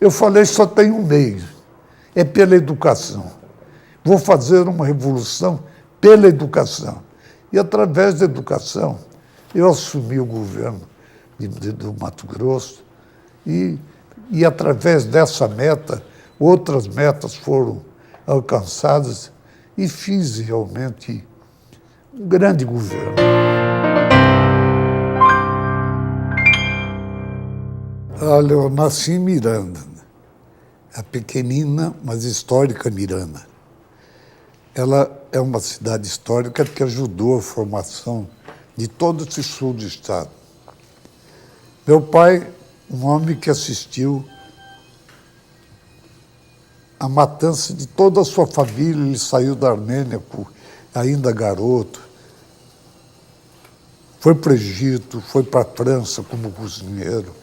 Eu falei, só tem um meio, é pela educação. Vou fazer uma revolução pela educação. E, através da educação, eu assumi o governo do Mato Grosso e, através dessa meta, outras metas foram alcançadas e fiz realmente um grande governo. Olha, eu nasci em Miranda, a pequenina, mas histórica Miranda. Ela é uma cidade histórica que ajudou a formação de todo esse sul do estado. Meu pai, um homem que assistiu a matança de toda a sua família, ele saiu da Armênia ainda garoto, foi para o Egito, foi para a França como cozinheiro,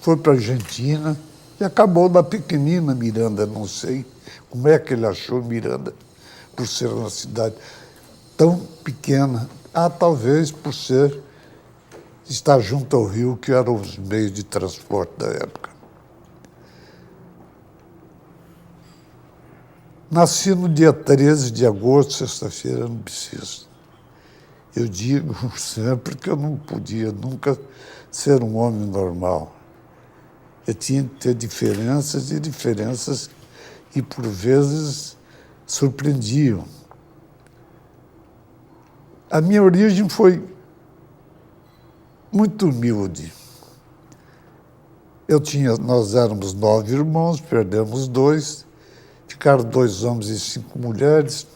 foi para a Argentina e acabou na pequenina Miranda. Não sei como é que ele achou Miranda, por ser uma cidade tão pequena. Talvez por estar junto ao rio, que eram os meios de transporte da época. Nasci no dia 13 de agosto, sexta-feira, no bissexto. Eu digo sempre que eu não podia nunca ser um homem normal. Eu tinha que ter diferenças e diferenças que, por vezes, surpreendiam. A minha origem foi muito humilde. Nós éramos 9 irmãos, perdemos 2, ficaram 2 homens e 5 mulheres.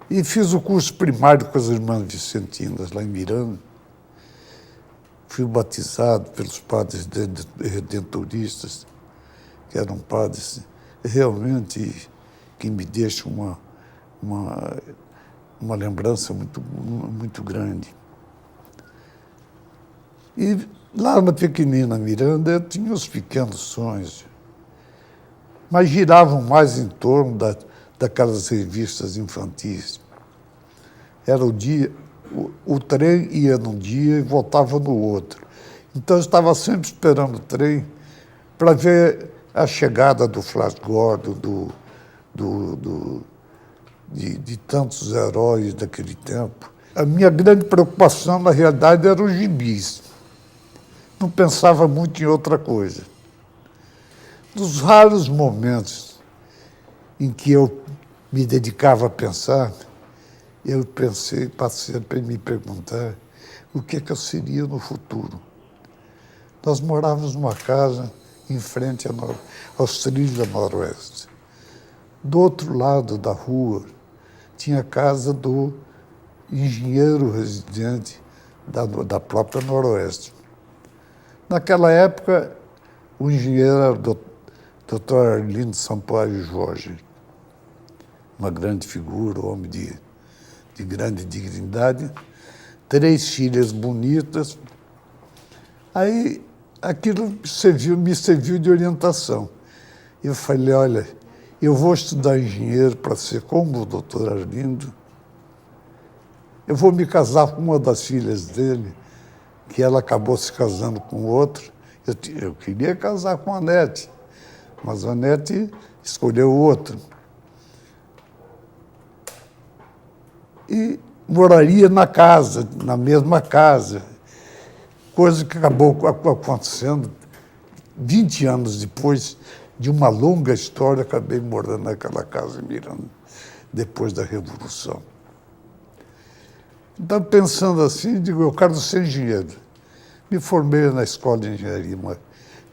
E fiz o curso primário com as irmãs Vicentinas, lá em Miranda. Fui batizado pelos padres redentoristas, que eram padres realmente que me deixam uma lembrança muito grande. E lá na pequenina Miranda, eu tinha os pequenos sonhos, mas giravam mais em torno daquelas revistas infantis. Era o dia, o trem ia num dia e voltava no outro. Então eu estava sempre esperando o trem para ver a chegada do Flash Gordon, de tantos heróis daquele tempo. A minha grande preocupação, na realidade, era os gibis. Não pensava muito em outra coisa. Nos raros momentos em que eu me dedicava a pensar, eu passei a me perguntar o que eu seria no futuro. Nós morávamos numa casa em frente aos trilhos da Noroeste. Do outro lado da rua, tinha a casa do engenheiro residente da própria Noroeste. Naquela época, o engenheiro era o Dr. Arlindo Sampaio Jorge, uma grande figura, homem de grande dignidade, 3 filhas bonitas. Aí aquilo me serviu de orientação. Eu falei, olha, eu vou estudar engenheiro para ser como o doutor Arlindo, eu vou me casar com uma das filhas dele, que ela acabou se casando com outro. Eu queria casar com a Nete, mas a Nete escolheu outro. E moraria na mesma casa, coisa que acabou acontecendo 20 anos depois de uma longa história. Acabei morando naquela casa em Miranda, depois da Revolução. Então, pensando assim, digo, eu quero ser engenheiro. Me formei na Escola de Engenharia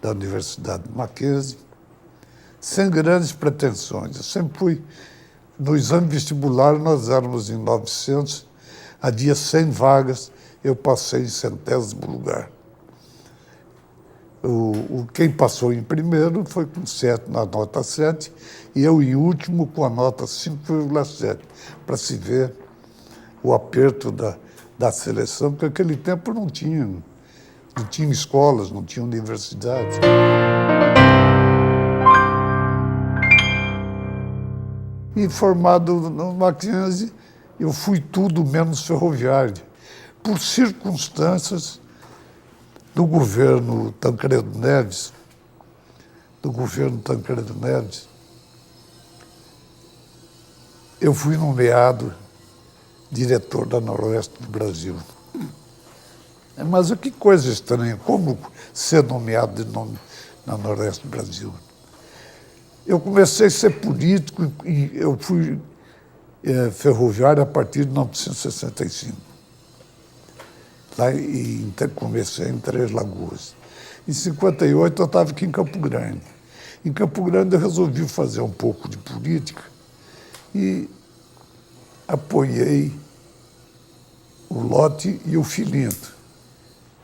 da Universidade Mackenzie, sem grandes pretensões. Eu sempre fui. No exame vestibular, nós éramos em 900, havia 100 vagas, eu passei em 100º lugar. Quem passou em primeiro foi com 7, na nota 7, e eu em último com a nota 5,7, para se ver o aperto da seleção, porque naquele tempo não tinha escolas, não tinha universidades. E formado no Mackenzie, eu fui tudo menos ferroviário. Por circunstâncias, do governo Tancredo Neves, eu fui nomeado diretor da Noroeste do Brasil. Mas que coisa estranha, como ser nomeado na Noroeste do Brasil? Eu comecei a ser político e eu fui ferroviário a partir de 1965. Lá comecei em Três Lagoas. Em 58 eu estava aqui em Campo Grande. Em Campo Grande eu resolvi fazer um pouco de política e apoiei o Lott e o Filinto.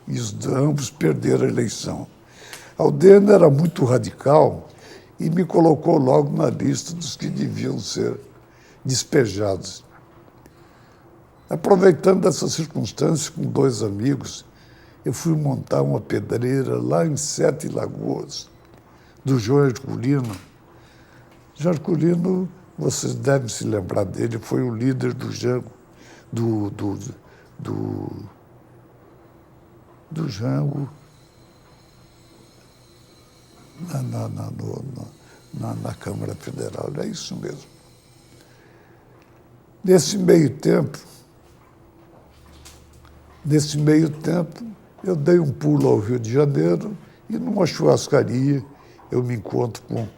E ambos perderam a eleição. Aldeno era muito radical e me colocou logo na lista dos que deviam ser despejados. Aproveitando dessa circunstância, com 2 amigos, eu fui montar uma pedreira lá em Sete Lagoas, do João Herculino. João Herculino, vocês devem se lembrar dele, foi o líder do Jango, do Jango na Câmara Federal. É isso mesmo. Nesse meio tempo, eu dei um pulo ao Rio de Janeiro e, numa churrascaria, eu me encontro com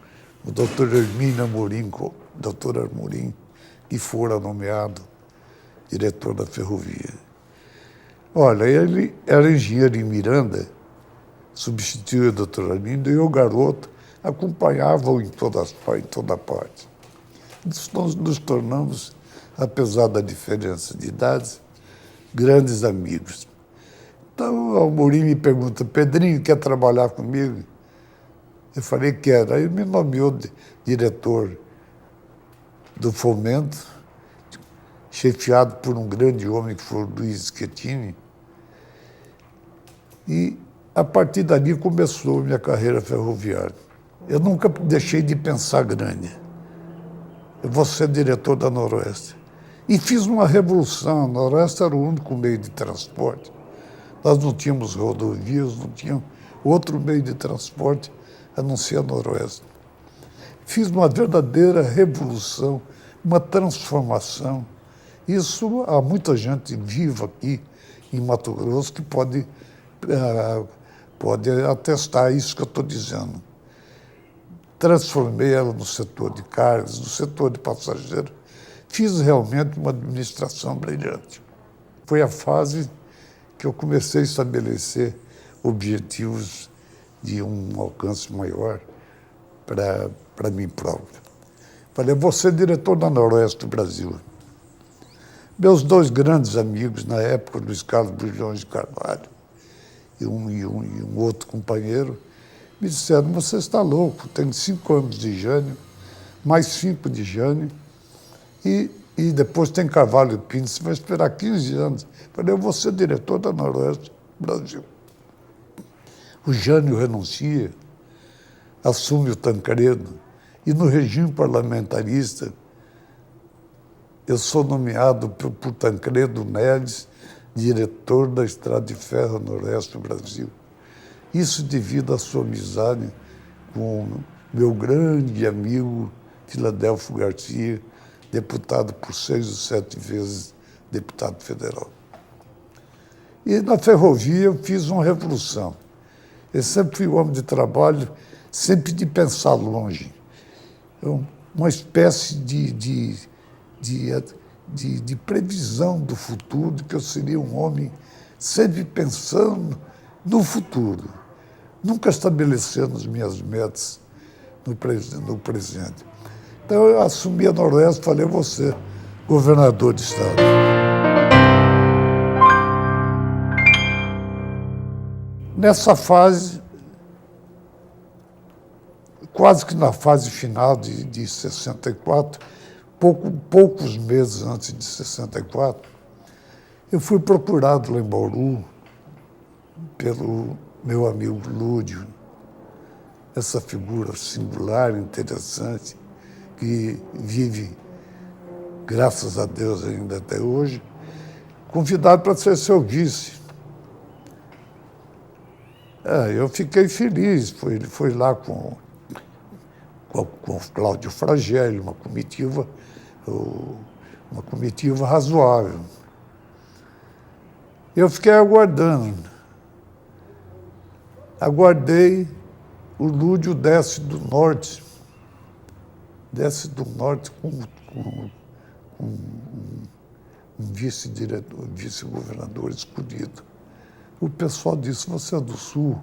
o doutor Hermínio Amorim, que fora nomeado diretor da ferrovia. Olha, ele era engenheiro em Miranda, substituiu o doutor Arlindo, e o garoto acompanhava-o em toda parte. Nos tornamos, apesar da diferença de idades, grandes amigos. Então, o Amorim me pergunta: Pedrinho, quer trabalhar comigo? Eu falei que quero. Aí ele me nomeou diretor do Fomento, chefiado por um grande homem que foi o Luiz Schettini. E, a partir dali, começou minha carreira ferroviária. Eu nunca deixei de pensar grande. Eu vou ser diretor da Noroeste. E fiz uma revolução. A Noroeste era o único meio de transporte. Nós não tínhamos rodovias, não tínhamos outro meio de transporte a não ser a Noroeste. Fiz uma verdadeira revolução, uma transformação. Isso há muita gente viva aqui em Mato Grosso que pode atestar isso que eu estou dizendo. Transformei ela no setor de cargas, no setor de passageiro. Fiz realmente uma administração brilhante. Foi a fase que eu comecei a estabelecer objetivos de um alcance maior para mim próprio. Falei, vou ser diretor da Noroeste do Brasil. Meus 2 grandes amigos na época, Luiz Carlos Bulhões de Carvalho e um outro companheiro, me disseram: você está louco, tem 5 anos de Jânio, mais 5 de Jânio, e depois tem Carvalho e Pinto, você vai esperar 15 anos. Falei, eu vou ser diretor da Noroeste do Brasil. O Jânio renuncia, assume o Tancredo, e no regime parlamentarista eu sou nomeado por Tancredo Neves diretor da Estrada de Ferro Noroeste do Brasil. Isso devido à sua amizade com meu grande amigo Filadelfo Garcia, deputado por 6 ou 7 vezes deputado federal. E na ferrovia eu fiz uma revolução. Eu sempre fui um homem de trabalho, sempre de pensar longe. Uma espécie de previsão do futuro, de que eu seria um homem sempre pensando no futuro, nunca estabelecendo as minhas metas no presente. Então eu assumi a Noroeste e falei, eu vou ser governador de estado. Nessa fase, quase que na fase final de 64, poucos meses antes de 64, eu fui procurado lá em Bauru pelo meu amigo Lúdio, essa figura singular, interessante, que vive, graças a Deus, ainda até hoje, convidado para ser seu vice. Eu fiquei feliz. Foi lá com o Cláudio Fragelli, uma comitiva razoável. Eu fiquei aguardando. Aguardei, o Lúdio desce do norte com um vice-diretor, vice-governador escolhido. O pessoal disse, você é do Sul,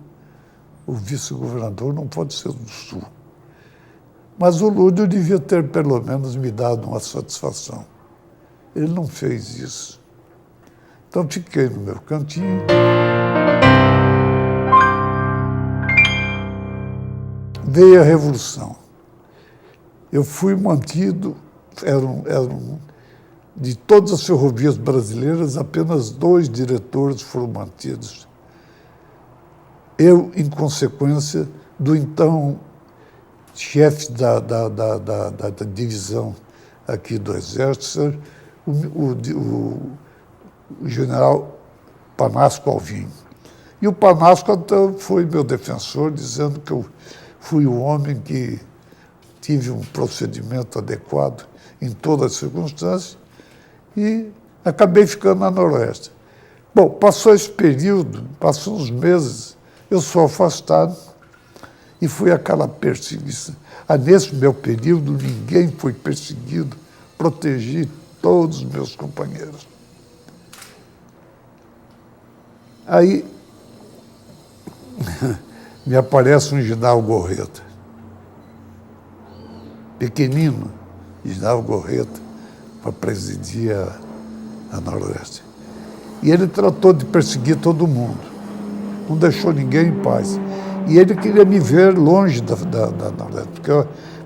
o vice-governador não pode ser do Sul. Mas o Lúdio devia ter, pelo menos, me dado uma satisfação. Ele não fez isso. Então, fiquei no meu cantinho. Veio a Revolução. Eu fui mantido, de todas as ferrovias brasileiras, apenas 2 diretores foram mantidos. Eu, em consequência do então chefe da divisão aqui do Exército, o general Panasco Alvim. E o Panasco então, foi meu defensor, dizendo que eu fui o homem que tive um procedimento adequado em todas as circunstâncias e acabei ficando na Noroeste. Bom, passou esse período, passou uns meses, eu sou afastado e fui aquela perseguição. Nesse meu período, ninguém foi perseguido, protegi todos os meus companheiros. Aí me aparece um Ginaldo Gorreta, pequenino, Ginaldo Gorreta, para presidir a Noroeste. E ele tratou de perseguir todo mundo, não deixou ninguém em paz. E ele queria me ver longe da Noroeste,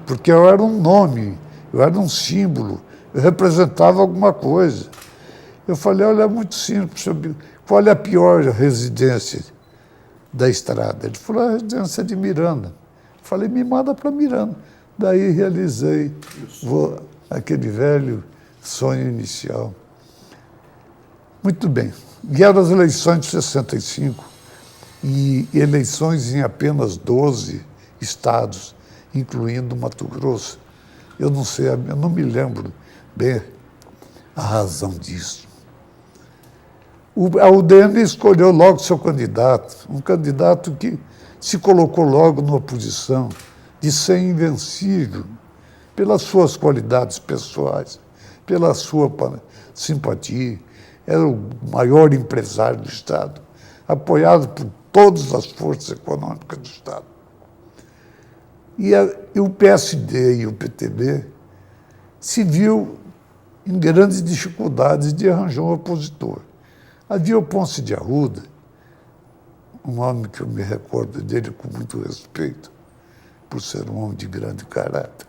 porque eu era um nome, eu era um símbolo, eu representava alguma coisa. Eu falei, olha, é muito simples, qual é a pior residência da estrada? Ele falou, a residência de Miranda. Eu falei, me manda para Miranda. Daí realizei aquele velho sonho inicial. Muito bem. Vieram as eleições de 65 e eleições em apenas 12 estados, incluindo Mato Grosso. Eu não sei, eu não me lembro bem a razão disso. A UDN escolheu logo seu candidato, um candidato que se colocou logo numa posição de ser invencível pelas suas qualidades pessoais, pela sua simpatia. Era o maior empresário do Estado, apoiado por todas as forças econômicas do Estado. E o PSD e o PTB se viu em grandes dificuldades de arranjar um opositor. Havia o Ponce de Arruda, um homem que eu me recordo dele com muito respeito, por ser um homem de grande caráter.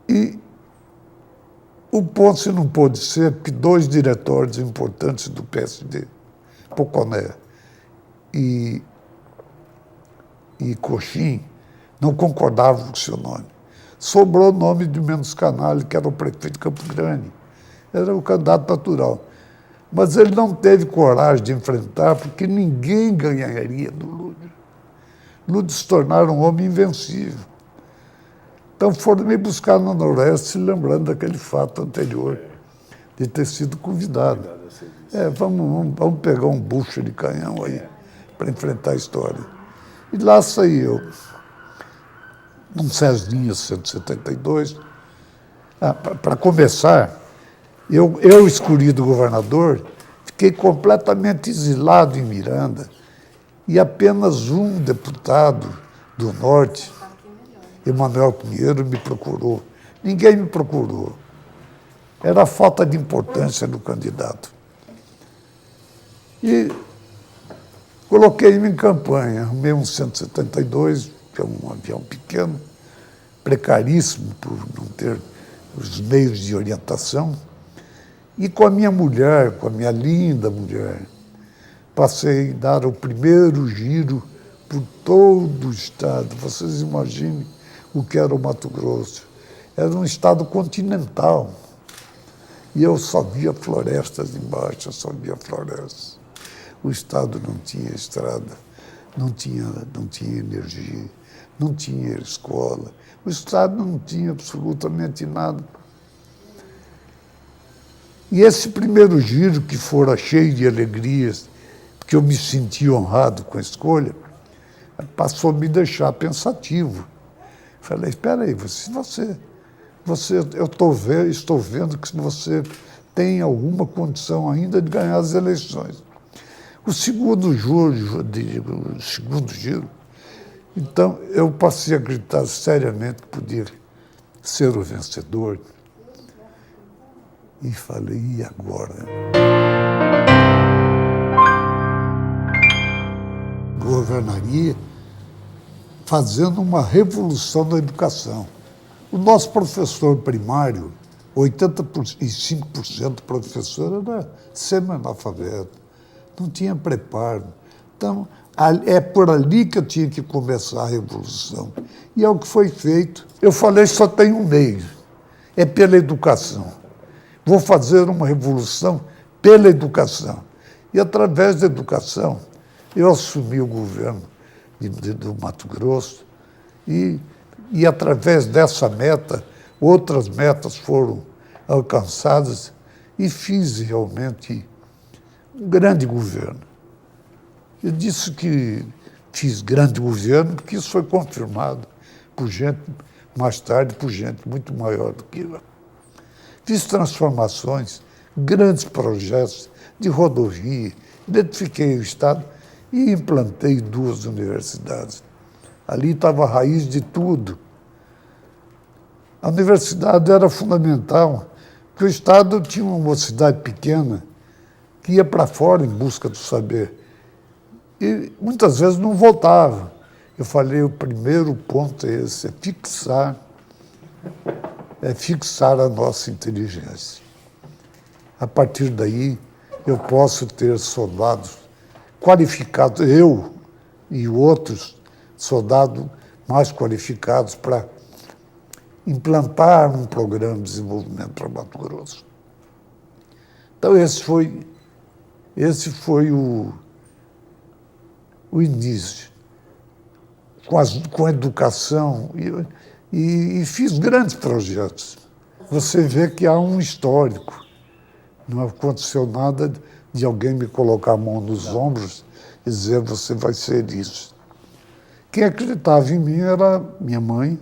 E o Ponce não pôde ser, porque 2 diretórios importantes do PSD, Poconé e Coxim, não concordavam com o seu nome. Sobrou o nome de Menos Canalha, que era o prefeito de Campo Grande. Era o candidato natural. Mas ele não teve coragem de enfrentar, porque ninguém ganharia do Lúdio. Lúdio se tornara um homem invencível. Então foram me buscar no Noroeste, lembrando daquele fato anterior, de ter sido convidado. Vamos pegar um bucho de canhão aí, para enfrentar a história. E lá saí eu, num Cezinha 172. Para começar, eu escolhido governador, fiquei completamente exilado em Miranda, e apenas um deputado do Norte, Emanuel Pinheiro, me procurou. Ninguém me procurou. Era a falta de importância do candidato. E coloquei-me em campanha. Arrumei um 172, que é um avião pequeno, precaríssimo por não ter os meios de orientação. E com a minha mulher, com a minha linda mulher, passei a dar o primeiro giro por todo o estado. Vocês imaginem o que era o Mato Grosso. Era um estado continental. E eu só via florestas embaixo, eu só via florestas. O Estado não tinha estrada, não tinha energia, não tinha escola. O Estado não tinha absolutamente nada. E esse primeiro giro, que fora cheio de alegrias, porque eu me senti honrado com a escolha, passou a me deixar pensativo. Falei, espera aí, eu estou vendo que você tem alguma condição ainda de ganhar as eleições. O segundo giro, então eu passei a acreditar seriamente que podia ser o vencedor. E falei, e agora? Governaria fazendo uma revolução na educação. O nosso professor primário, 85% professor, era semi-analfabeto, não tinha preparo. Então, é por ali que eu tinha que começar a revolução. E é o que foi feito. Eu falei, só tem um meio, é pela educação. Vou fazer uma revolução pela educação. E, através da educação, eu assumi o governo do Mato Grosso e, através dessa meta, outras metas foram alcançadas e fiz realmente um grande governo. Eu disse que fiz grande governo porque isso foi confirmado por gente, mais tarde, por gente muito maior do que eu. Fiz transformações, grandes projetos de rodovia, identifiquei o Estado e implantei 2 universidades. Ali estava a raiz de tudo. A universidade era fundamental, porque o Estado tinha uma cidade pequena que ia para fora em busca do saber. E muitas vezes não voltava. Eu falei, o primeiro ponto é esse, é fixar a nossa inteligência. A partir daí, eu posso ter soldados qualificados, eu e outros soldados mais qualificados para implantar um programa de desenvolvimento para Mato Grosso. Então, esse foi o início. Com a educação, e fiz grandes projetos. Você vê que há um histórico. Não aconteceu nada de alguém me colocar a mão nos ombros e dizer, você vai ser isso. Quem acreditava em mim era minha mãe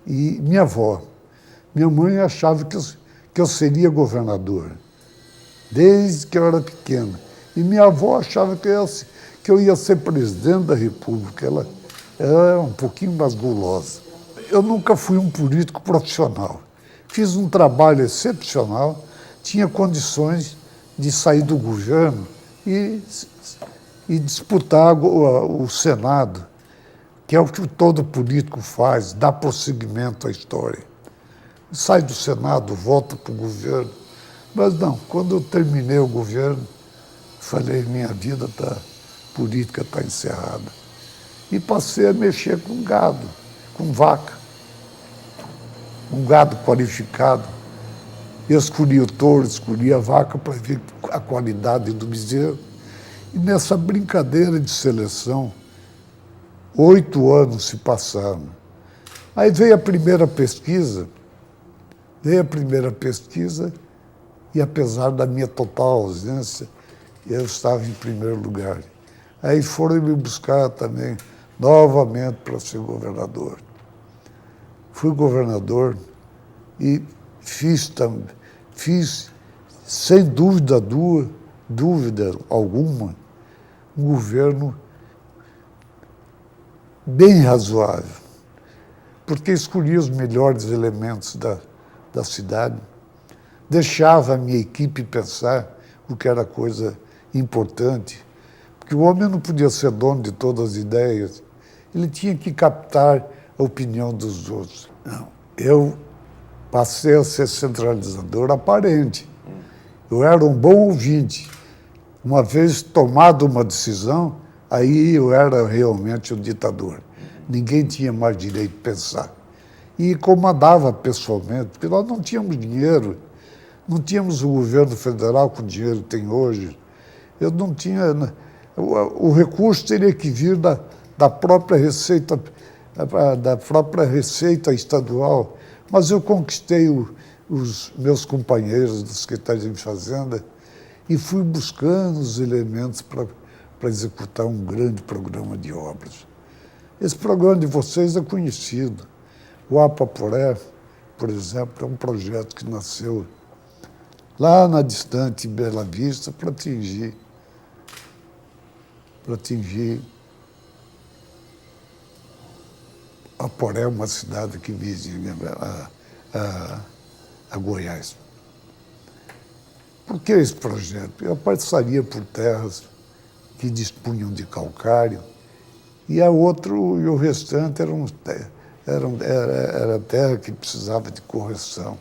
e minha avó. Minha mãe achava que eu seria governador, desde que eu era pequena. E minha avó achava que eu ia ser presidente da República. Ela era um pouquinho mais gulosa. Eu nunca fui um político profissional. Fiz um trabalho excepcional, tinha condições de sair do governo e disputar o Senado, que é o que todo político faz, dá prosseguimento à história. Sai do Senado, volta para o governo. Mas não, quando eu terminei o governo, falei, minha vida política está encerrada. E passei a mexer com gado, com vaca. Um gado qualificado. Eu escolhi o touro, escolhi a vaca para ver a qualidade do bezerro. E nessa brincadeira de seleção, 8 anos se passaram. Aí veio a primeira pesquisa, e apesar da minha total ausência, eu estava em primeiro lugar. Aí foram me buscar também, novamente, para ser governador. Fui governador e fiz, sem dúvida alguma, um governo bem razoável, porque escolhi os melhores elementos da cidade, deixava a minha equipe pensar o que era coisa importante, porque o homem não podia ser dono de todas as ideias, ele tinha que captar a opinião dos outros. Não, eu passei a ser centralizador aparente. Eu era um bom ouvinte. Uma vez tomada uma decisão, aí eu era realmente um ditador. Ninguém tinha mais direito de pensar. E comandava pessoalmente, porque nós não tínhamos dinheiro, não tínhamos o governo federal com o dinheiro que tem hoje. Eu não tinha... O recurso teria que vir da própria Receita Estadual, mas eu conquistei os meus companheiros da Secretaria de Fazenda e fui buscando os elementos para executar um grande programa de obras. Esse programa de vocês é conhecido. O Apaporé, por exemplo, é um projeto que nasceu lá na distante Bela Vista para atingir Aporé, uma cidade que vizinha a Goiás. Por que esse projeto? Eu passaria por terras que dispunham de calcário e o restante era terra que precisava de correção.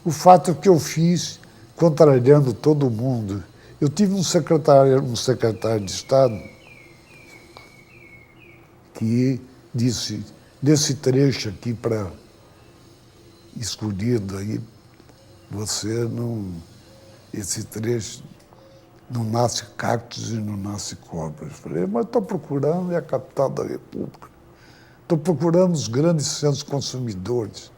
O fato é que eu fiz, contrariando todo mundo. Eu tive um secretário de Estado que disse, nesse trecho aqui para escolhido aí, esse trecho não nasce cactos e não nasce cobras. Eu falei, mas estou procurando a capital da República. Estou procurando os grandes centros consumidores.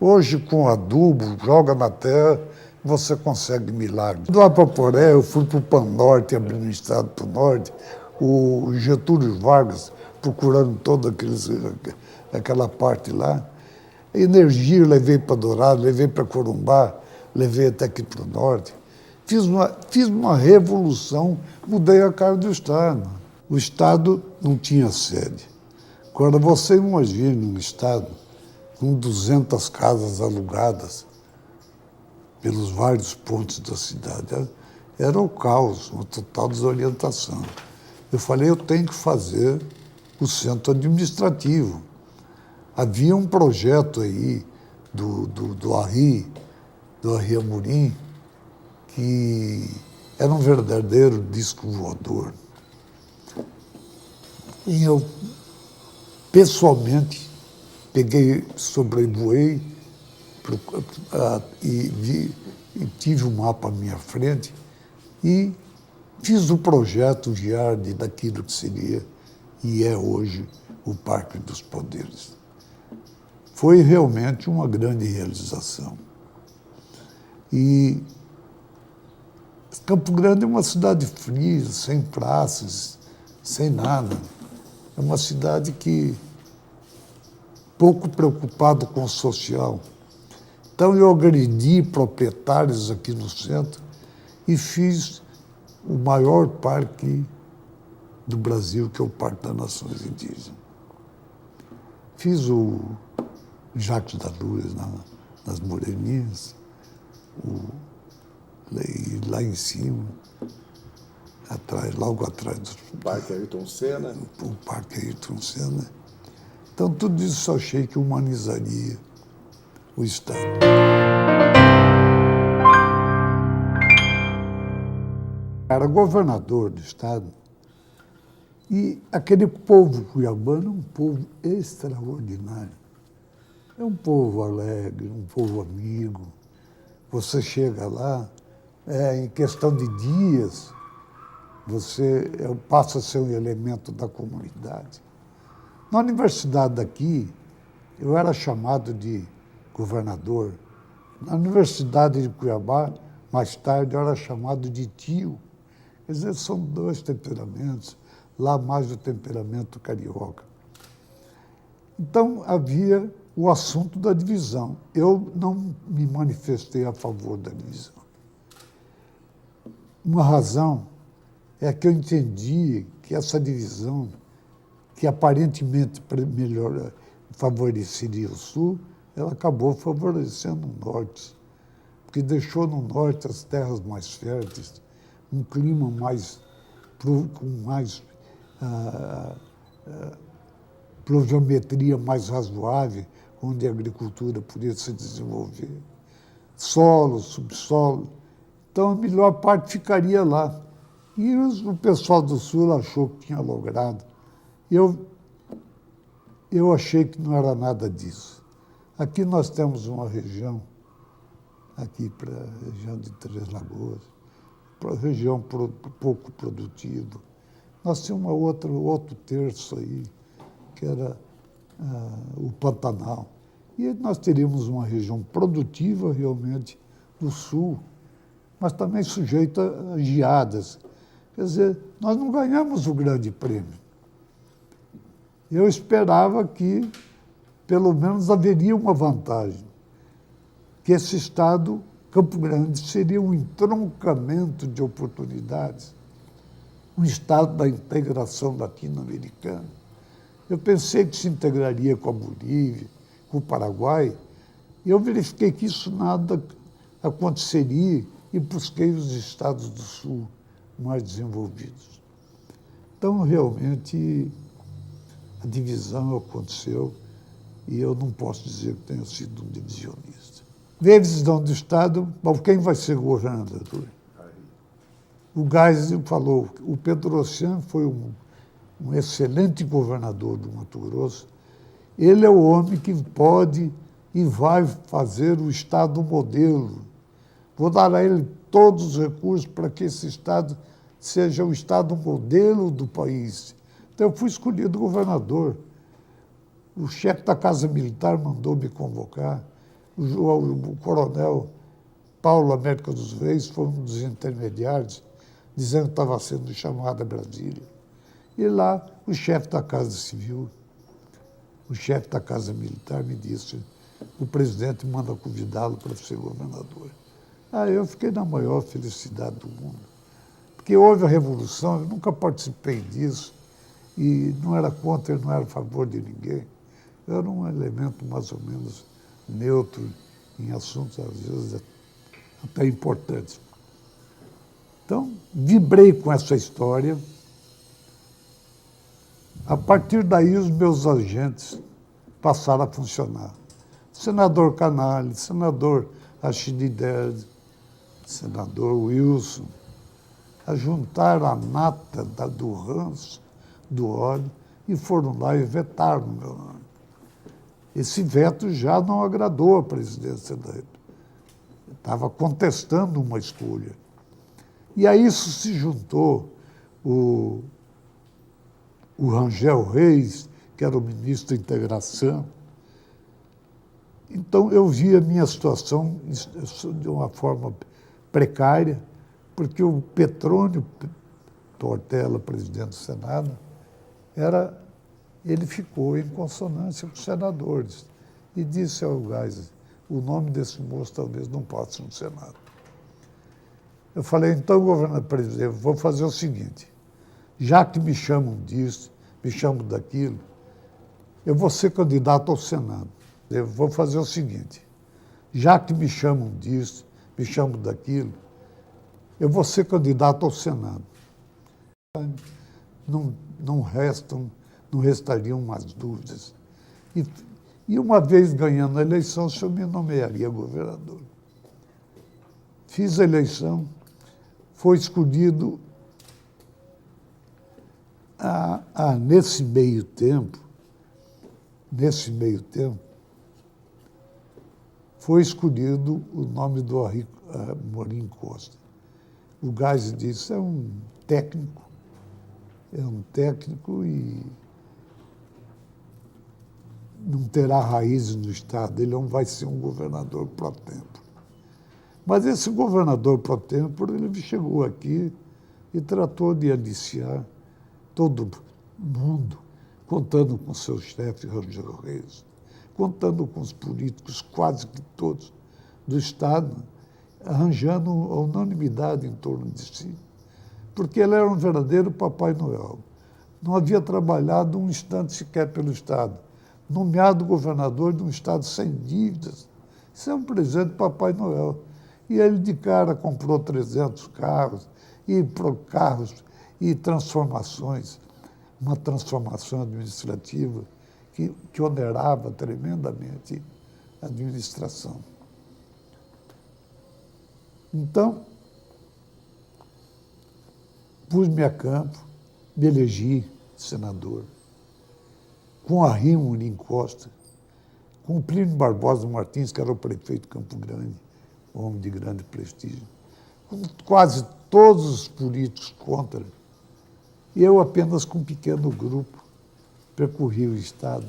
Hoje, com adubo, joga na terra, você consegue milagres. Do Apaporé, eu fui para o Panorte, administrado para o Norte, o Getúlio Vargas, procurando toda aquela parte lá. A energia eu levei para Dourado, levei para Corumbá, levei até aqui para o Norte. Fiz uma revolução, mudei a cara do Estado. O Estado não tinha sede. Agora, você imagina um Estado com 200 casas alugadas pelos vários pontos da cidade. Era o caos, uma total desorientação. Eu falei, eu tenho que fazer o centro administrativo. Havia um projeto aí do Arri Amorim, que era um verdadeiro disco voador. E eu, pessoalmente, sobrevoei e tive o mapa à minha frente e fiz o projeto viário daquilo que seria e é hoje o Parque dos Poderes. Foi realmente uma grande realização. E Campo Grande é uma cidade fria, sem praças, sem nada. É uma cidade que pouco preocupado com o social. Então eu agredi proprietários aqui no centro e fiz o maior parque do Brasil, que é o Parque das Nações Indígenas. Fiz o Jacques da Luz nas Moreninhas, lá em cima, logo atrás do Parque Ayrton Senna. O Parque Ayrton Senna. Então, tudo isso eu achei que humanizaria o Estado. Era governador do Estado e aquele povo cuiabano é um povo extraordinário. É um povo alegre, um povo amigo. Você chega lá, em questão de dias, você passa a ser um elemento da comunidade. Na universidade daqui, eu era chamado de governador. Na Universidade de Cuiabá, mais tarde, eu era chamado de tio. Quer dizer, são dois temperamentos, lá mais o temperamento carioca. Então, havia o assunto da divisão. Eu não me manifestei a favor da divisão. Uma razão é que eu entendi que essa divisão, que aparentemente favoreceria o Sul, ela acabou favorecendo o Norte, porque deixou no Norte as terras mais férteis, um clima com mais pluviometria mais razoável, onde a agricultura podia se desenvolver, solo, subsolo. Então, a melhor parte ficaria lá. E o pessoal do Sul achou que tinha logrado. Eu achei que não era nada disso. Aqui nós temos uma região, aqui para a região de Três Lagoas, região pouco produtiva. Nós tínhamos outro terço aí, que era o Pantanal. E nós teríamos uma região produtiva, realmente, do sul, mas também sujeita a geadas. Quer dizer, nós não ganhamos o grande prêmio. Eu esperava que, pelo menos, haveria uma vantagem, que esse estado, Campo Grande, seria um entroncamento de oportunidades, um estado da integração latino-americana. Eu pensei que se integraria com a Bolívia, com o Paraguai, e eu verifiquei que isso nada aconteceria e busquei os estados do Sul mais desenvolvidos. Então, realmente, a divisão aconteceu e eu não posso dizer que tenha sido um divisionista. Veio a decisão do Estado, bom, quem vai ser governador? O Geisel falou, o Petrocian foi um excelente governador do Mato Grosso. Ele é o homem que pode e vai fazer o Estado modelo. Vou dar a ele todos os recursos para que esse Estado seja o Estado modelo do país. Então, eu fui escolhido governador. O chefe da Casa Militar mandou me convocar. O coronel Paulo América dos Reis foi um dos intermediários, dizendo que estava sendo chamado a Brasília. E lá, o chefe da Casa Civil, o chefe da Casa Militar me disse, o presidente manda convidá-lo para ser governador. Eu fiquei na maior felicidade do mundo. Porque houve a Revolução, eu nunca participei disso, e não era contra, não era a favor de ninguém. Eu era um elemento mais ou menos neutro em assuntos, às vezes, até importantes. Então, vibrei com essa história. A partir daí, os meus agentes passaram a funcionar. Senador Canale, senador Archidides, senador Wilson, a juntar a nata do ranço, do ódio, e foram lá e vetaram o meu nome. Esse veto já não agradou à presidência da República. Estava contestando uma escolha. E a isso se juntou o Rangel Reis, que era o ministro da Integração. Então, eu vi a minha situação de uma forma precária, porque o Petrônio Portela, presidente do Senado, ele ficou em consonância com os senadores e disse ao Geisel, o nome desse moço talvez não passe no Senado. Eu falei, então, governador presidente, vou fazer o seguinte, já que me chamam disso, me chamam daquilo, eu vou ser candidato ao Senado. Eu vou fazer o seguinte, já que me chamam disso, me chamam daquilo, eu vou ser candidato ao Senado. Não restariam mais dúvidas. E uma vez ganhando a eleição, o senhor me nomearia governador. Fiz a eleição, foi escolhido nesse meio tempo, foi escolhido o nome do Amorim Costa. O Geisel disse, é um técnico e não terá raízes no Estado, ele não vai ser um governador pro tempore. Mas esse governador pro tempore, ele chegou aqui e tratou de aliciar todo mundo, contando com seu chefe, Rangel Reis, contando com os políticos, quase que todos, do Estado, arranjando a unanimidade em torno de si, porque ele era um verdadeiro Papai Noel. Não havia trabalhado um instante sequer pelo Estado, nomeado governador de um Estado sem dívidas. Isso é um presente de Papai Noel. E ele, de cara, comprou 300 carros, e transformações, uma transformação administrativa que onerava tremendamente a administração. Então, pus-me a campo, me elegi senador, com Amorim Costa, com Plínio Barbosa Martins, que era o prefeito de Campo Grande, um homem de grande prestígio, com quase todos os políticos contra. Eu apenas com um pequeno grupo percorri o Estado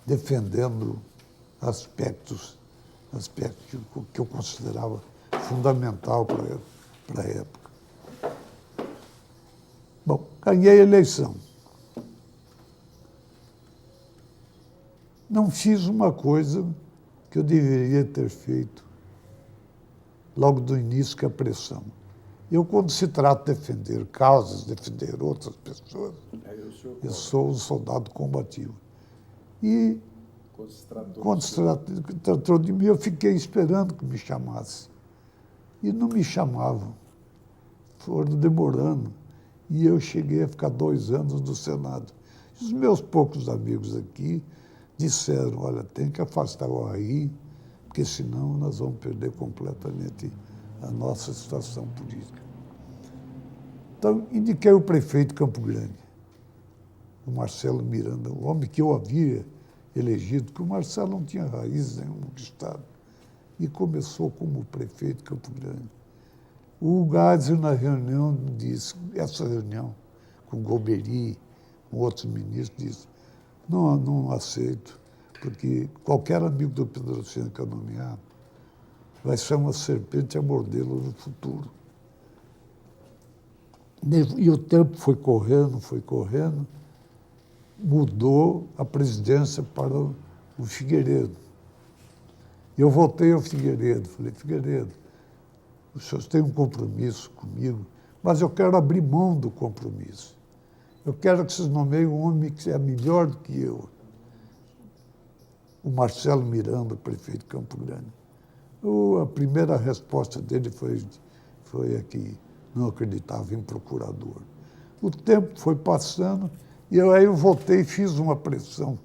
defendendo aspectos que eu considerava fundamental para a época. Bom, ganhei a eleição. Não fiz uma coisa que eu deveria ter feito logo do início, que é a pressão. Eu, quando se trata de defender causas, defender outras pessoas, eu sou um soldado combativo. E quando se tratou de mim, eu fiquei esperando que me chamasse. E não me chamavam. Foram demorando. E eu cheguei a ficar 2 anos no Senado. Os meus poucos amigos aqui disseram, olha, tem que afastar o Raí, porque senão nós vamos perder completamente a nossa situação política. Então, indiquei o prefeito de Campo Grande, o Marcelo Miranda, o homem que eu havia elegido, porque o Marcelo não tinha raiz nenhuma no Estado, e começou como prefeito de Campo Grande. O Geisel, na reunião, disse, essa reunião com o Golbery, com outros ministros, disse, não aceito, porque qualquer amigo do Pedrociano que eu nomear vai ser uma serpente a mordê-lo no futuro. E o tempo foi correndo, mudou a presidência para o Figueiredo. Eu voltei ao Figueiredo, falei, Figueiredo, os senhores têm um compromisso comigo, mas eu quero abrir mão do compromisso. Eu quero que vocês nomeiem um homem que é melhor do que eu. O Marcelo Miranda, prefeito de Campo Grande. A primeira resposta dele foi a que não acreditava em procurador. O tempo foi passando e aí eu voltei e fiz uma pressão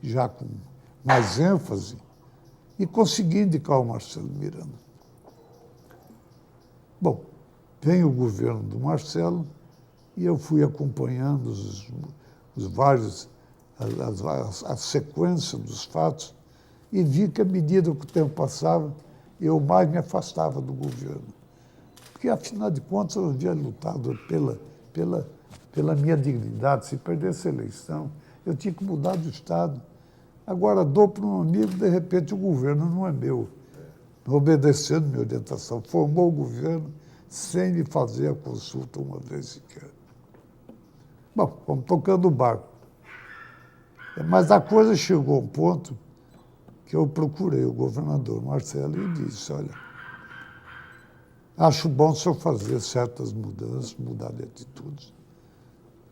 já com mais ênfase e consegui indicar o Marcelo Miranda. Bom, vem o governo do Marcelo e eu fui acompanhando a sequência dos fatos e vi que, à medida que o tempo passava, eu mais me afastava do governo. Porque, afinal de contas, eu havia lutado pela minha dignidade. Se perdesse a eleição, eu tinha que mudar de Estado. Agora, dou para um amigo, de repente, o governo não é meu. Obedecendo minha orientação, formou o governo sem me fazer a consulta uma vez sequer. Bom, vamos tocando o barco. Mas a coisa chegou a um ponto que eu procurei o governador Marcelo e disse, olha, acho bom se eu fazer certas mudanças, mudar de atitudes,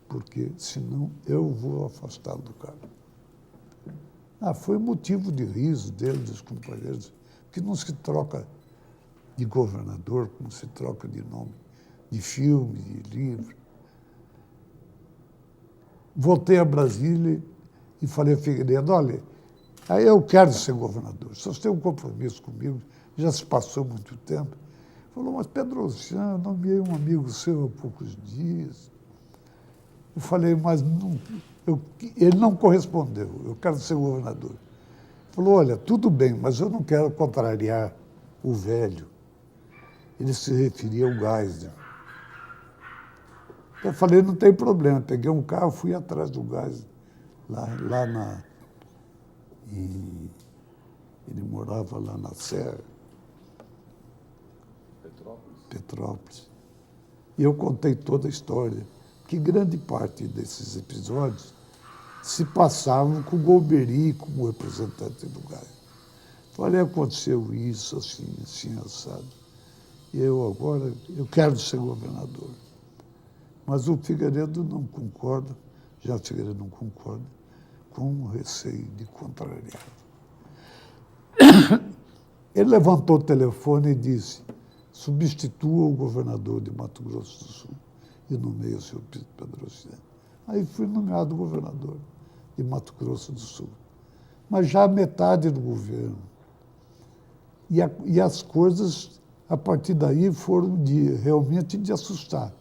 porque senão eu vou afastar do cargo. Foi motivo de riso dele, dos companheiros, que não se troca de governador, como se troca de nome, de filme, de livro. Voltei a Brasília e falei a Figueiredo, olha, aí eu quero ser governador, se você tem um compromisso comigo, já se passou muito tempo. Falou, mas Pedrociano, eu nomeei um amigo seu há poucos dias. Eu falei, mas ele não correspondeu, eu quero ser governador. Falou, olha, tudo bem, mas eu não quero contrariar o velho. Ele se referia ao Geisel. Eu falei, não tem problema, peguei um carro, fui atrás do Geisel, ele morava lá na Serra. Petrópolis. E eu contei toda a história, que grande parte desses episódios se passavam com o Golbery como representante do Geisel. Falei, aconteceu isso, assim, assado. E eu quero ser governador. Mas o Figueiredo não concorda, já o Figueiredo não concorda, com o receio de contrariar. Ele levantou o telefone e disse, substitua o governador de Mato Grosso do Sul e nomeia o senhor Pedrociano. Aí fui nomeado governador de Mato Grosso do Sul. Mas já a metade do governo. E as coisas, a partir daí, foram realmente de assustar.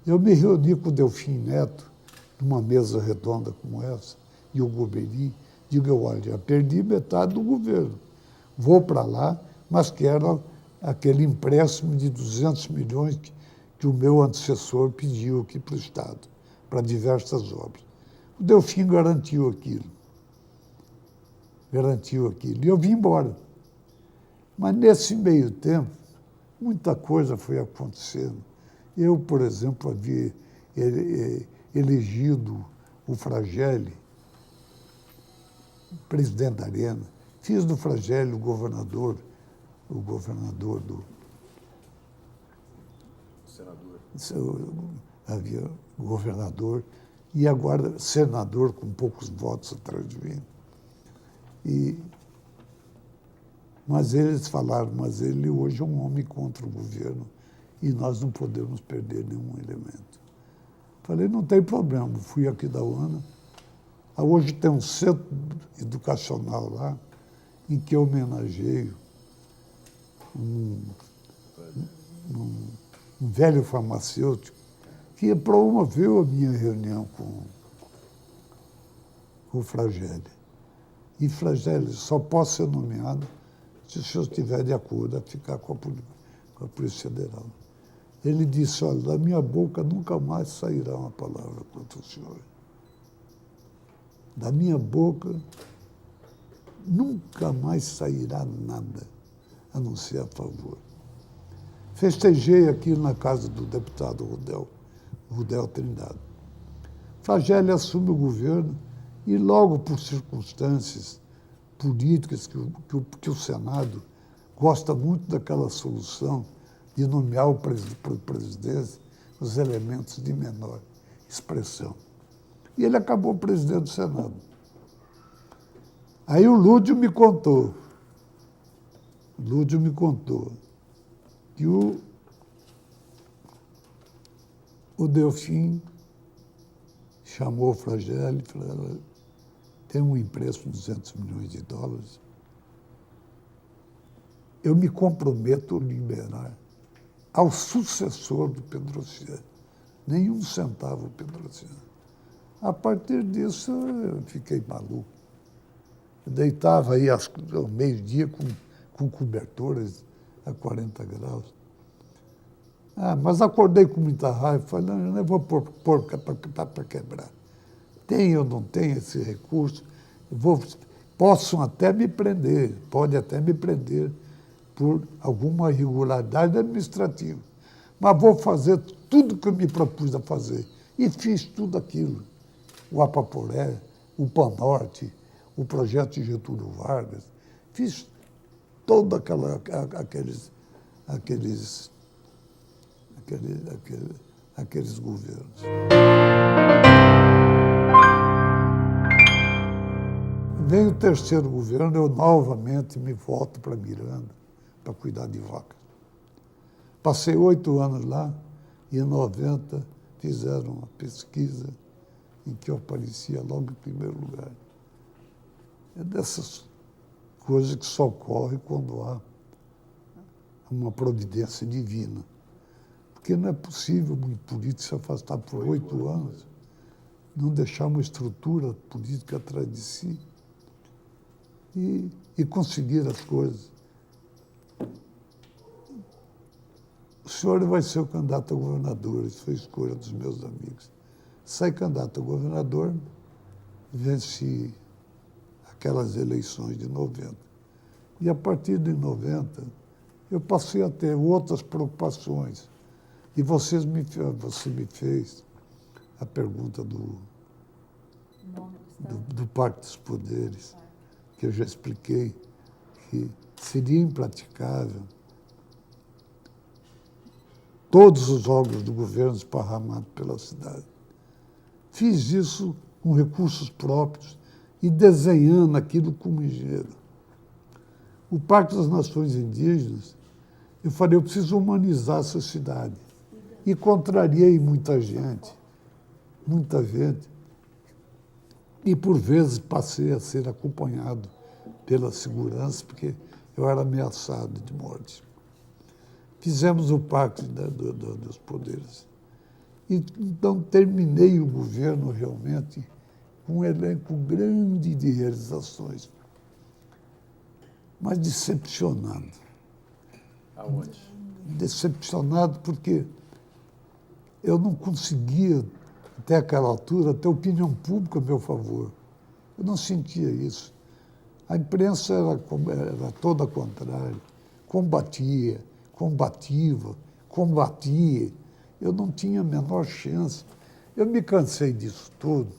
Eu me reuni com o Delfim Neto, numa mesa redonda como essa, e o Golbery, digo, olha, já perdi metade do governo. Vou para lá, mas quero aquele empréstimo de 200 milhões que o meu antecessor pediu aqui para o Estado, para diversas obras. O Delfim garantiu aquilo. Garantiu aquilo. E eu vim embora. Mas, nesse meio tempo, muita coisa foi acontecendo. Eu, por exemplo, havia elegido o Fragelli presidente da Arena. Fiz do Fragelli o governador do... Senador. Havia governador e agora senador com poucos votos atrás de mim. Mas eles falaram, mas ele hoje é um homem contra o governo e nós não podemos perder nenhum elemento. Falei, não tem problema, fui aqui da UANA. Hoje tem um centro educacional lá, em que eu homenageio um velho farmacêutico que promoveu a minha reunião com o Fragelli. E Fragelli, só posso ser nomeado se o senhor estiver de acordo a ficar com a Polícia Federal. Ele disse, olha, da minha boca nunca mais sairá uma palavra contra o senhor. Da minha boca nunca mais sairá nada, a não ser a favor. Festejei aquilo na casa do deputado Rudel Trindade. Fragelli assume o governo e, logo por circunstâncias políticas que o Senado gosta muito daquela solução de nomear o presidente os elementos de menor expressão. E ele acabou presidente do Senado. Aí o Lúdio me contou que o Delfim chamou o Fragelli e falou, tem um empréstimo de 200 milhões de dólares. Eu me comprometo a liberar ao sucessor do Pedrocian. Nenhum centavo Pedrocian. A partir disso, eu fiquei maluco. Eu deitava aí ao meio-dia com cobertores a 40 graus. Mas acordei com muita raiva. Falei, não, eu não vou pôr para quebrar. Tem ou não tem esse recurso? Possam até me prender, pode até me prender por alguma irregularidade administrativa. Mas vou fazer tudo que eu me propus a fazer. E fiz tudo aquilo. O Apaporé, o Panorte, o projeto de Getúlio Vargas. Fiz todos aqueles governos. Vem o terceiro governo, eu novamente me volto para Miranda para cuidar de vaca. Passei 8 anos lá e, em 90, fizeram uma pesquisa em que eu aparecia logo em primeiro lugar. É dessas coisas que só ocorrem quando há uma providência divina. Porque não é possível um político se afastar por 8 anos, não deixar uma estrutura política atrás de si e conseguir as coisas. O senhor vai ser o candidato a governador, isso foi a escolha dos meus amigos. Sai candidato a governador, venci aquelas eleições de 90. E, a partir de 90, eu passei a ter outras preocupações. E você me fez a pergunta do Pacto dos Poderes, que eu já expliquei, que seria impraticável todos os órgãos do governo esparramados pela cidade. Fiz isso com recursos próprios e desenhando aquilo como engenheiro. O Pacto das Nações Indígenas, eu falei, eu preciso humanizar essa cidade. E contrariei muita gente. E, por vezes, passei a ser acompanhado pela segurança, porque eu era ameaçado de morte. Fizemos o Pacto dos Poderes. E, então, terminei o governo realmente com um elenco grande de realizações, mas decepcionado. Aonde? Decepcionado porque eu não conseguia, até aquela altura, ter opinião pública a meu favor. Eu não sentia isso. A imprensa era toda contrária, combatia, combativa, combatia. Eu não tinha a menor chance. Eu me cansei disso tudo.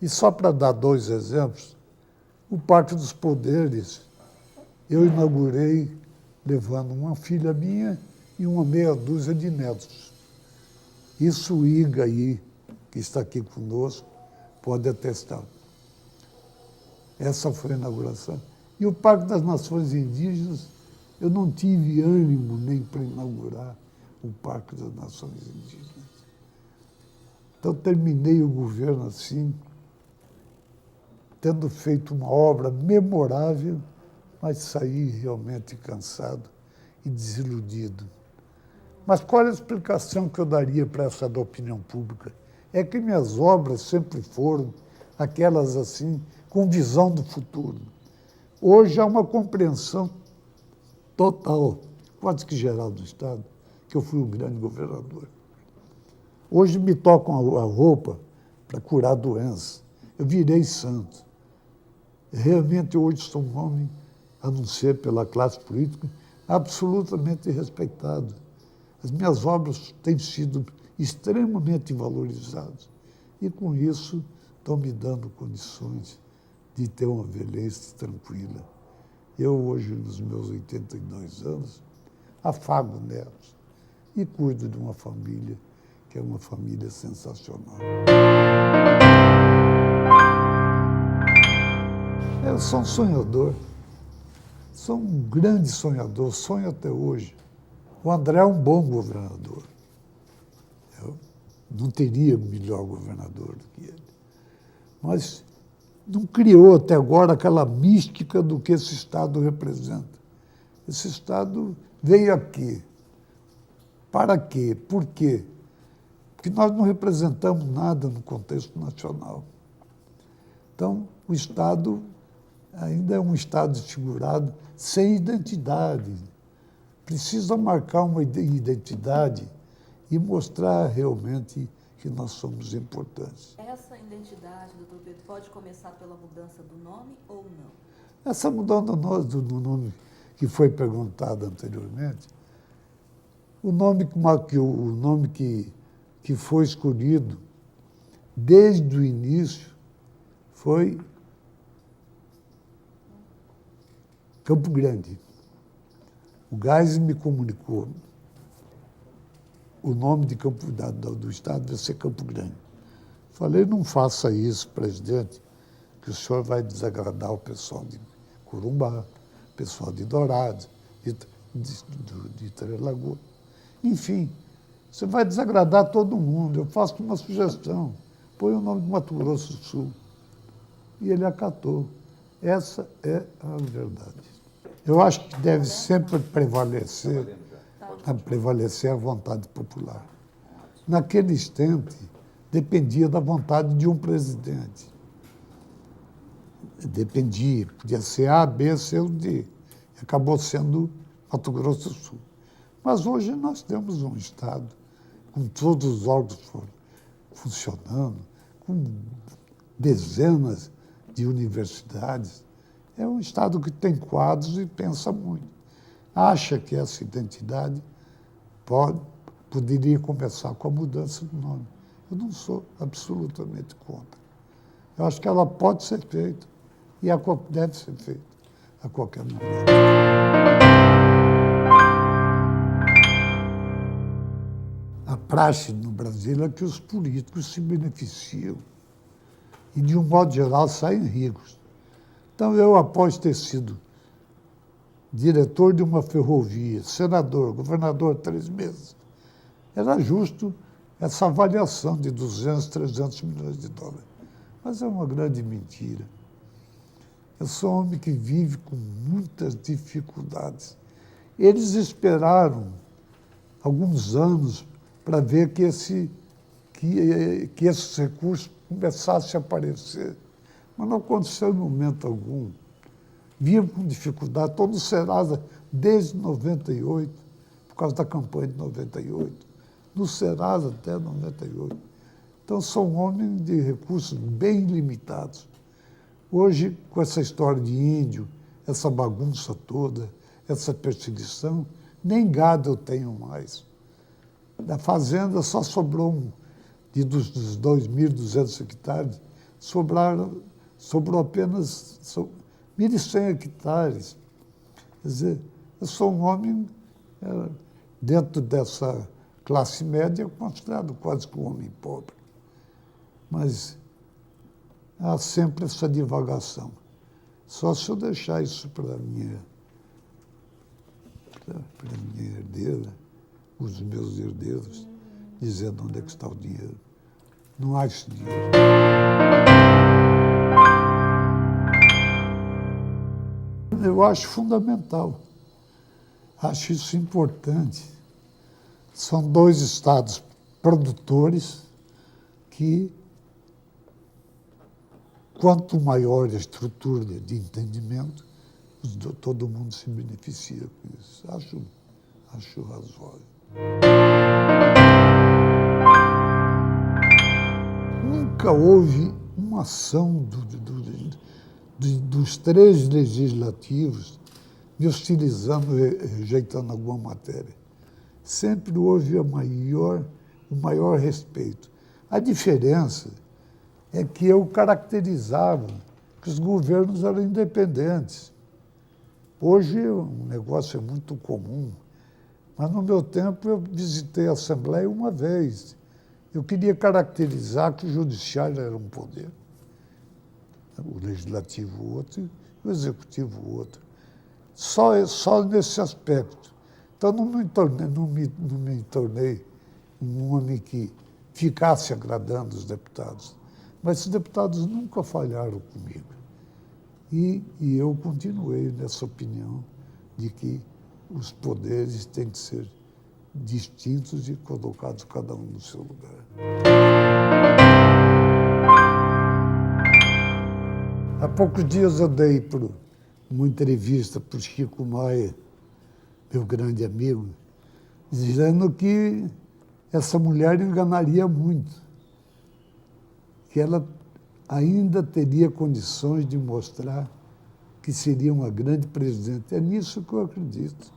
E só para dar 2 exemplos, o Parque dos Poderes, eu inaugurei levando uma filha minha e uma meia dúzia de netos. Isso o Iga aí, que está aqui conosco, pode atestar. Essa foi a inauguração. E o Parque das Nações Indígenas, eu não tive ânimo nem para inaugurar o Parque das Nações Indígenas. Então, terminei o governo assim, tendo feito uma obra memorável, mas saí realmente cansado e desiludido. Mas qual é a explicação que eu daria para essa da opinião pública? É que minhas obras sempre foram aquelas assim, com visão do futuro. Hoje há uma compreensão total, quase que geral do Estado, que eu fui um grande governador. Hoje me tocam a roupa para curar doenças. Eu virei santo. Realmente hoje sou um homem, a não ser pela classe política, absolutamente respeitado. As minhas obras têm sido extremamente valorizadas. E com isso estão me dando condições de ter uma velhice tranquila. Eu hoje, nos meus 82 anos, afago nelas e cuido de uma família que é uma família sensacional. Eu sou um sonhador, sou um grande sonhador, sonho até hoje. O André é um bom governador. Eu não teria melhor governador do que ele. Mas não criou até agora aquela mística do que esse Estado representa. Esse Estado veio aqui. Para quê? Por quê? Porque nós não representamos nada no contexto nacional. Então, o Estado ainda é um Estado desfigurado, sem identidade. Precisa marcar uma identidade e mostrar realmente que nós somos importantes. Essa identidade, doutor Pedro, pode começar pela mudança do nome ou não? Essa mudança do nome que foi perguntado anteriormente, o nome que foi escolhido desde o início foi Campo Grande. O Geisel me comunicou o nome de do Estado vai ser Campo Grande. Falei, não faça isso, presidente, que o senhor vai desagradar o pessoal de Corumbá, o pessoal de Dourados, de Três Lagoas. Enfim, você vai desagradar todo mundo. Eu faço uma sugestão. Põe o nome de Mato Grosso do Sul. E ele acatou. Essa é a verdade. Eu acho que deve sempre prevalecer a vontade popular. Naquele instante, dependia da vontade de um presidente. Dependia, podia ser A, B, C ou D. Acabou sendo Mato Grosso do Sul. Mas hoje nós temos um Estado com todos os órgãos funcionando, com dezenas de universidades. É um Estado que tem quadros e pensa muito. Acha que essa identidade poderia começar com a mudança do nome. Eu não sou absolutamente contra. Eu acho que ela pode ser feita e deve ser feita a qualquer momento. A praxe no Brasil é que os políticos se beneficiam e, de um modo geral, saem ricos. Então, eu, após ter sido diretor de uma ferrovia, senador, governador 3 meses, era justo essa avaliação de 200, 300 milhões de dólares. Mas é uma grande mentira. Eu sou um homem que vive com muitas dificuldades. Eles esperaram alguns anos para ver que esses recursos começassem a aparecer. Mas não aconteceu em momento algum. Viam com dificuldade. Todo o Serasa desde 98, por causa da campanha de 98, no Serasa até 98. Então, sou um homem de recursos bem limitados. Hoje, com essa história de índio, essa bagunça toda, essa perseguição, nem gado eu tenho mais. Da fazenda só sobrou dos 2.200 hectares, sobrou apenas 1.100 hectares. Quer dizer, eu sou um homem, dentro dessa classe média, considerado quase que um homem pobre. Mas há sempre essa divagação. Só se eu deixar isso para a minha herdeira, os meus herdeiros, dizendo onde é que está o dinheiro. Não há esse dinheiro. Eu acho fundamental. Acho isso importante. São dois estados produtores que, quanto maior a estrutura de entendimento, todo mundo se beneficia com isso. Acho razoável. Nunca houve uma ação dos três legislativos me hostilizando, rejeitando alguma matéria. Sempre houve o maior respeito. A diferença é que eu caracterizava que os governos eram independentes. Hoje o negócio é muito comum, mas no meu tempo eu visitei a Assembleia uma vez. Eu queria caracterizar que o Judiciário era um poder, o Legislativo outro e o Executivo outro. Só nesse aspecto. Então não me tornei um homem que ficasse agradando os deputados. Mas os deputados nunca falharam comigo. E eu continuei nessa opinião de que os poderes têm que ser distintos e colocados cada um no seu lugar. Há poucos dias eu dei uma entrevista para o Chico Maia, meu grande amigo, dizendo que essa mulher enganaria muito, que ela ainda teria condições de mostrar que seria uma grande presidente. É nisso que eu acredito.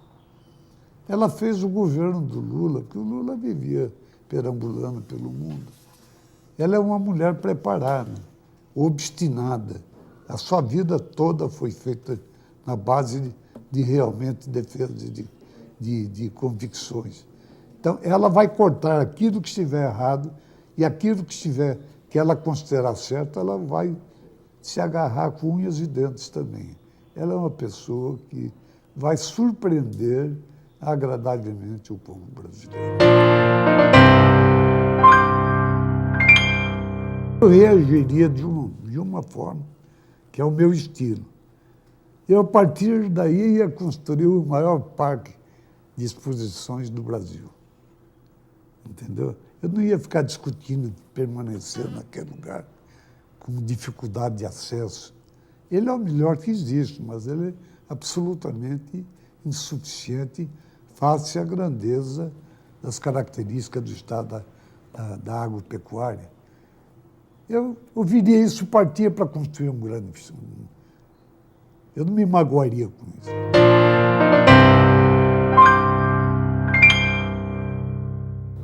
Ela fez o governo do Lula, que o Lula vivia perambulando pelo mundo. Ela é uma mulher preparada, obstinada. A sua vida toda foi feita na base de realmente defesa de convicções. Então, ela vai cortar aquilo que estiver errado e aquilo que ela considerar certo, ela vai se agarrar com unhas e dentes também. Ela é uma pessoa que vai surpreender agradavelmente o povo brasileiro. Eu reagiria de uma forma, que é o meu estilo. Eu, a partir daí, ia construir o maior parque de exposições do Brasil. Entendeu? Eu não ia ficar discutindo permanecer naquele lugar com dificuldade de acesso. Ele é o melhor que existe, mas ele é absolutamente insuficiente face à grandeza das características do estado da agropecuária. Eu ouviria isso, partia para construir um grande... Eu não me magoaria com isso.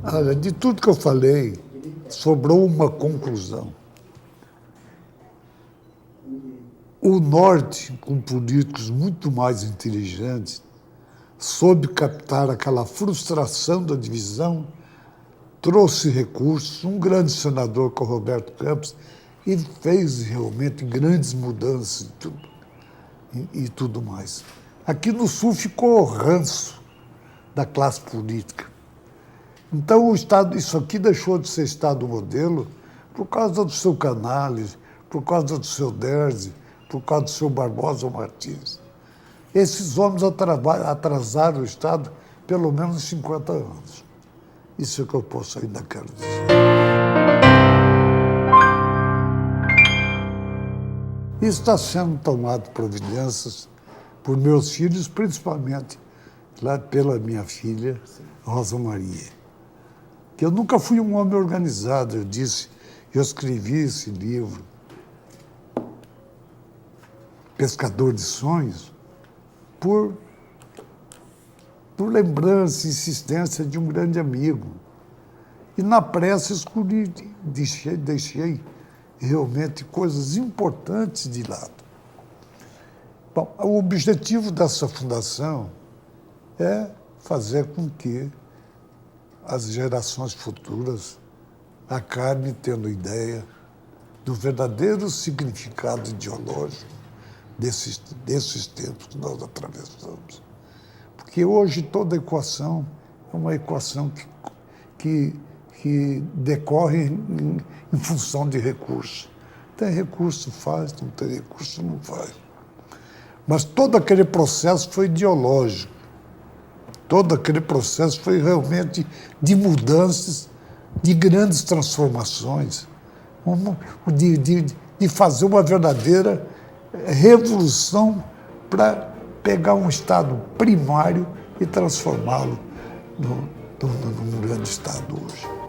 Olha, de tudo que eu falei, sobrou uma conclusão. O Norte, com políticos muito mais inteligentes, soube captar aquela frustração da divisão, trouxe recursos, um grande senador, que é o Roberto Campos, e fez realmente grandes mudanças e tudo mais. Aqui no Sul ficou o ranço da classe política. Então, o Estado, isso aqui deixou de ser Estado modelo por causa do seu Canales, por causa do seu Derzi, por causa do seu Barbosa Martins. Esses homens atrasaram o Estado pelo menos 50 anos. Isso é que eu posso ainda quero dizer. Está sendo tomado providências por meus filhos, principalmente Claro, pela minha filha, Rosa Maria. Que eu nunca fui um homem organizado, eu disse, eu escrevi esse livro, Pescador de Sonhos, por lembrança e insistência de um grande amigo. E na pressa escolhi, deixei realmente coisas importantes de lado. Bom, o objetivo dessa fundação é fazer com que as gerações futuras acabem tendo ideia do verdadeiro significado ideológico desses tempos que nós atravessamos. Porque hoje toda equação é uma equação que decorre em função de recurso. Tem recurso, faz, não tem recurso, não faz. Mas todo aquele processo foi ideológico. Todo aquele processo foi realmente de mudanças, de grandes transformações, de fazer uma verdadeira revolução para pegar um estado primário e transformá-lo num grande estado hoje.